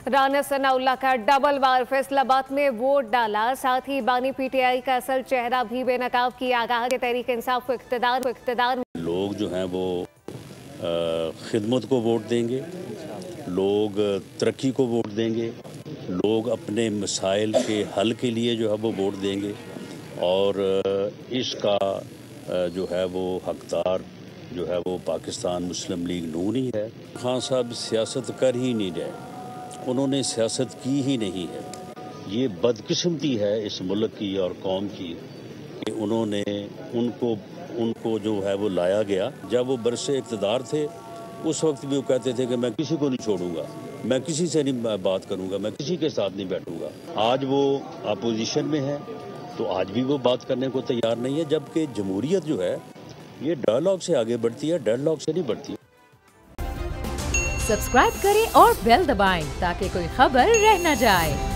राना सनाउल्लाह का डबल बार फैसलाबाद में वोट डाला। साथ ही बानी पीटीआई का असल चेहरा भी बेनकाब किया। कहा कि तहरीक इंसाफ को इख्तिदार लोग जो हैं वो खिदमत को वोट देंगे, लोग तरक्की को वोट देंगे, लोग अपने मसाइल के हल के लिए जो है वो वोट देंगे और इसका जो है वो हकदार जो है वो पाकिस्तान मुस्लिम लीग नून ही है। खान साहब सियासत कर ही नहीं रहे, उन्होंने सियासत की ही नहीं है। ये बदकिस्मती है इस मुल्क की और कौम की कि उन्होंने उनको जो है वो लाया गया। जब वो बरसे इक़्तिदार थे उस वक्त भी वो कहते थे कि मैं किसी को नहीं छोड़ूंगा, मैं किसी से नहीं बात करूंगा, मैं किसी के साथ नहीं बैठूंगा। आज वो अपोजिशन में है तो आज भी वो बात करने को तैयार नहीं है, जबकि जमहूरियत जो है ये डायलॉग से आगे बढ़ती है, डेडलॉक से नहीं बढ़ती। सब्सक्राइब करें और बेल दबाएं ताकि कोई खबर रह न जाए।